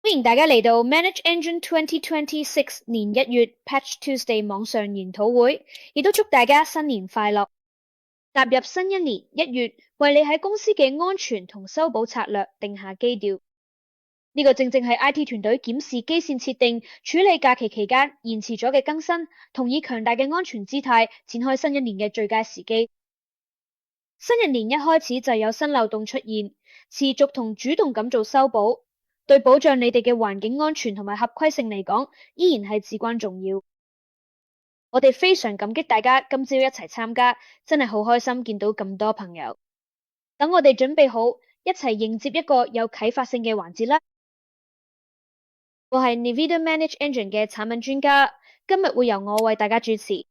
歡迎大家嚟到 Manage Engine 2026年1月 Patch Tuesday 網上研討會，亦都祝大家新年快樂。踏入新一年1月，為你喺公司嘅安全同修補策略定下基調。呢個正正係 IT 團隊檢視基線設定、處理假期期間延遲咗嘅更新，同以強大嘅安全姿態展開新一年嘅最佳時機。新一年一開始就有新漏洞出現，持續同主動咁做修補，對保障你哋嘅環境安全同埋合規性嚟講，依然係至關重要。我哋非常感激大家今朝一齊參加，真係好開心見到咁多朋友。等我哋準備好，一齊迎接一個有啟發性嘅環節啦。我係 NVIDIA Manage Engine 嘅產品專家，今日會由我為大家主持。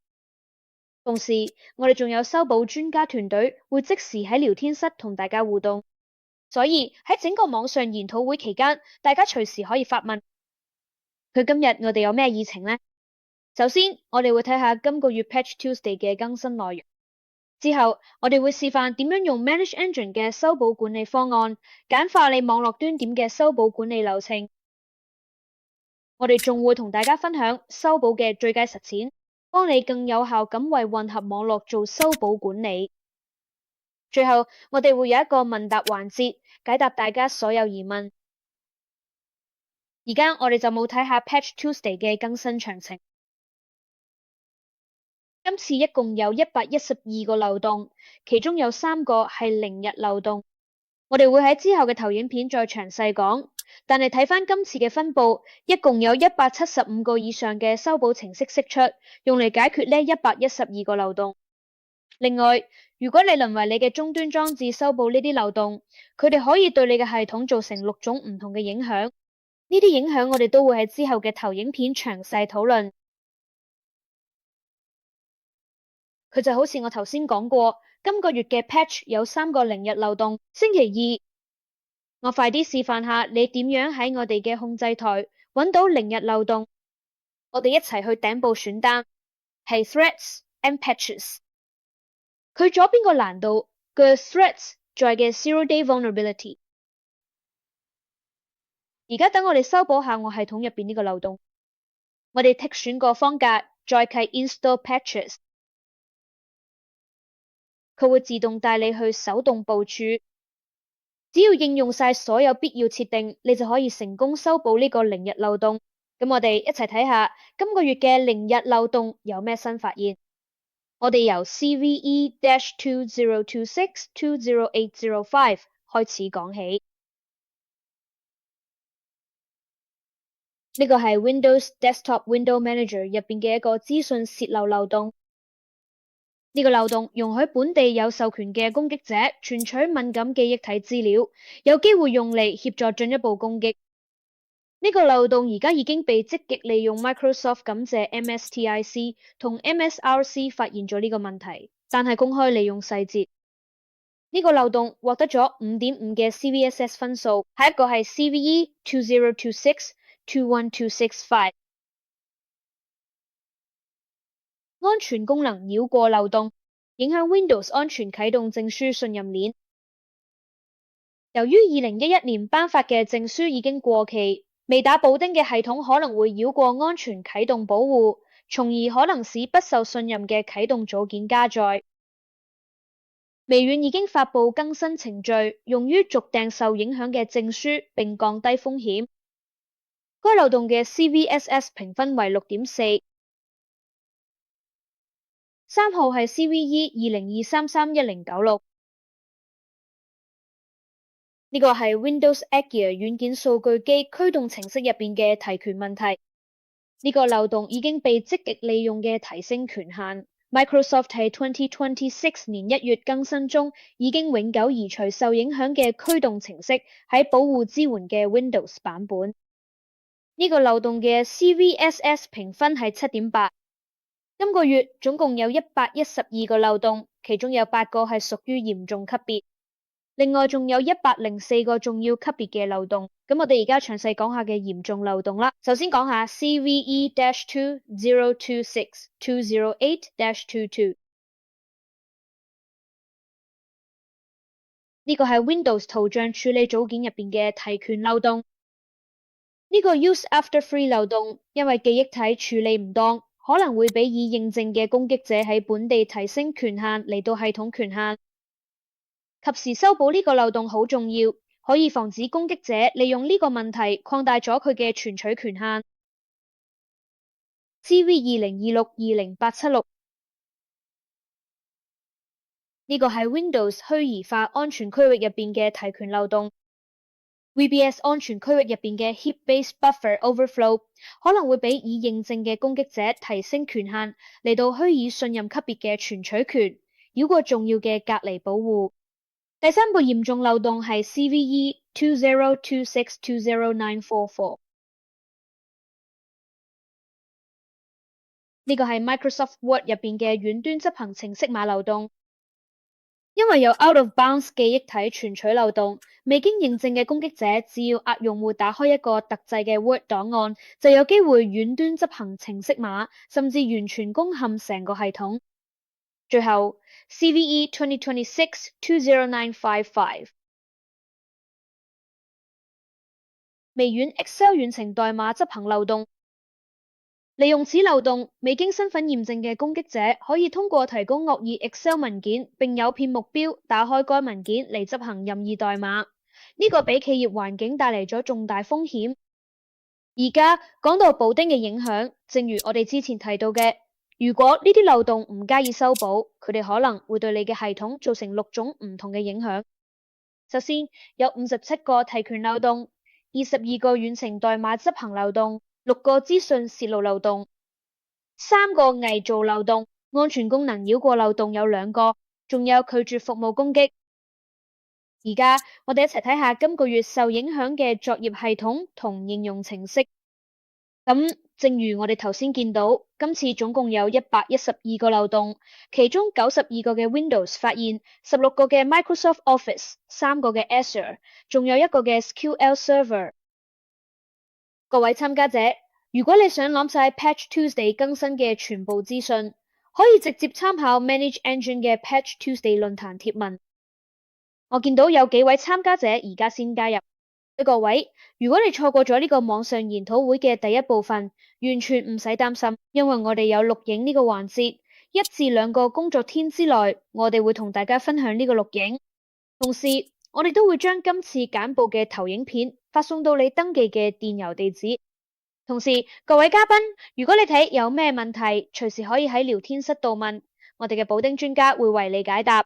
同時，我哋仲有修補專家團隊會即時喺聊天室同大家互動。所以喺整個網上研討會期間，大家隨時可以發問。今日我哋有咩議程呢？首先，我哋會睇下今個月 Patch Tuesday 嘅更新內容。之後，我哋會示範點樣用 Manage Engine 嘅修補管理方案，簡化你網絡端點嘅修補管理流程。我哋仲會同大家分享修補嘅最佳實踐，幫你更有效咁為混合網絡做修補管理。最後，我哋會有一個問答環節，解答大家所有疑問。而家我哋就冇睇下 Patch Tuesday 嘅更新詳情。今次一共有112個漏洞，其中有3個係0日漏洞。我哋會喺之後嘅投影片再詳細講，但係睇返今次嘅分佈，一共有175個以上嘅修補程式釋出，用嚟解決呢112個漏洞。另外，如果你淪為你嘅終端裝置修補呢啲漏洞，佢哋可以對你嘅系統造成6種唔同嘅影響。呢啲影響我哋都會喺之後嘅投影片詳細討論。佢就好似我頭先講過，今個月嘅 patch 有3個0日漏洞。星期二，我快啲示範下你點樣喺我哋嘅控制台揾到0日漏洞。我哋一齊去頂部選單，係 Threats and Patches。佢左邊個欄度嘅 Threats 在嘅 Zero-Day Vulnerability。而家等我哋修補下我系統入邊呢個漏洞。我哋剔選個方格，再啟 Install Patches。佢會自動帶你去手動部署。只要應用晒所有必要設定，你就可以成功修補呢個0日漏洞。咁我哋一齊睇下今個月嘅0日漏洞有咩新發現。我哋由 CVE-2026-20805 開始講起。呢個係 Windows Desktop Window Manager 入邊嘅一個資訊洩漏漏洞。呢個漏洞容許本地有授權嘅攻擊者存取敏感記憶體資料，有機會用嚟協助進一步攻擊。呢個漏洞而家已經被積極利用 Microsoft 感謝 MSTIC 同 MSRC 發現咗呢個問題，但係公開利用細節。呢個漏洞獲得咗5.5嘅 CVSS 分數，下一個係 CVE-2026-21265。安全功能繞過漏洞，影響 Windows 安全啟動證書信任鏈。由於2011年頒發嘅證書已經過期，未打補丁嘅系統可能會繞過安全啟動保護，從而可能使不受信任嘅啟動組件加載。微軟已經發布更新程序，用於續訂受影響嘅證書並降低風險。該漏洞嘅 CVSS 評分為6.4。3號係 CVE-2023-1096。呢個係 Windows Aggia 軟件數據機驅動程式入邊嘅提權問題。呢個漏洞已經被積極利用嘅提升權限。Microsoft 喺2026年1月更新中已經永久移除受影響嘅驅動程式喺保護支援嘅 Windows 版本。呢個漏洞嘅 CVSS 評分係7.8。今個月總共有112個漏洞，其中有8個係屬於嚴重級別。另外仲有104個重要級別嘅漏洞。咁我哋而家詳細講下嘅嚴重漏洞啦。首先講下 CVE-2026-208-22。呢個係 Windows 圖像處理組件入邊嘅提權漏洞。呢個 use after free 漏洞，因為記憶體處理唔當，可能會俾已認證嘅攻擊者喺本地提升權限嚟到系統權限。及時修補呢個漏洞好重要，可以防止攻擊者利用呢個問題擴大咗佢嘅存取權限。CV2026-20876 呢個係 Windows 虛擬化安全區域入邊嘅提權漏洞。VBS 安全區域入邊嘅 Heap-based Buffer Overflow 可能會俾已認證嘅攻擊者提升權限嚟到虛擬信任級別嘅存取權，繞過重要嘅隔離保護。第三個嚴重漏洞係 CVE2026209444。呢個係 Microsoft Word 入邊嘅遠端執行程式碼漏洞，因為有 out of bounds 記憶體存取漏洞，未經認證嘅攻擊者只要壓用戶打開一個特製嘅 Word 檔案，就有機會遠端執行程式碼，甚至完全攻陷成個系統。最後 CVE2026-20955 微軟 Excel 遠程代碼執行漏洞。利用此漏洞，未經身份驗證嘅攻擊者可以通過提供惡意 Excel 文件並誘騙目標打開該文件嚟執行任意代碼，呢個俾企業環境帶嚟咗重大風險。而家講到補丁嘅影響，正如我哋之前提到嘅，如果呢啲漏洞唔加以修補，佢哋可能會對你嘅系統造成6種唔同嘅影響。首先，有57個提權漏洞，22個遠程代碼執行漏洞，6個資訊泄露漏洞，3個偽造漏洞，安全功能繞過漏洞有2個，仲有拒絕服務攻擊。而家我哋一齊睇下今個月受影響嘅作業系統同應用程式。咁正如我哋頭先見到，今次總共有112個漏洞，其中92個嘅 Windows 發現，16個嘅 Microsoft Office， 3個嘅 Azure， 仲有1個嘅 SQL Server。各位參加者，如果你想攬晒 Patch Tuesday 更新嘅全部資訊，可以直接參考 Manage Engine 嘅 Patch Tuesday 論壇貼文。我見到有幾位參加者而家先加入。各位，如果你錯過咗呢個網上研討會嘅第一部分，完全唔使擔心，因為我哋有錄影呢個環節，1至2個工作天之內，我哋會同大家分享呢個錄影。同時，我哋都會將今次簡報嘅投影片發送到你登記嘅電郵地址。同時，各位嘉賓，如果你睇有咩問題，隨時可以喺聊天室度問，我哋嘅補丁專家會為你解答。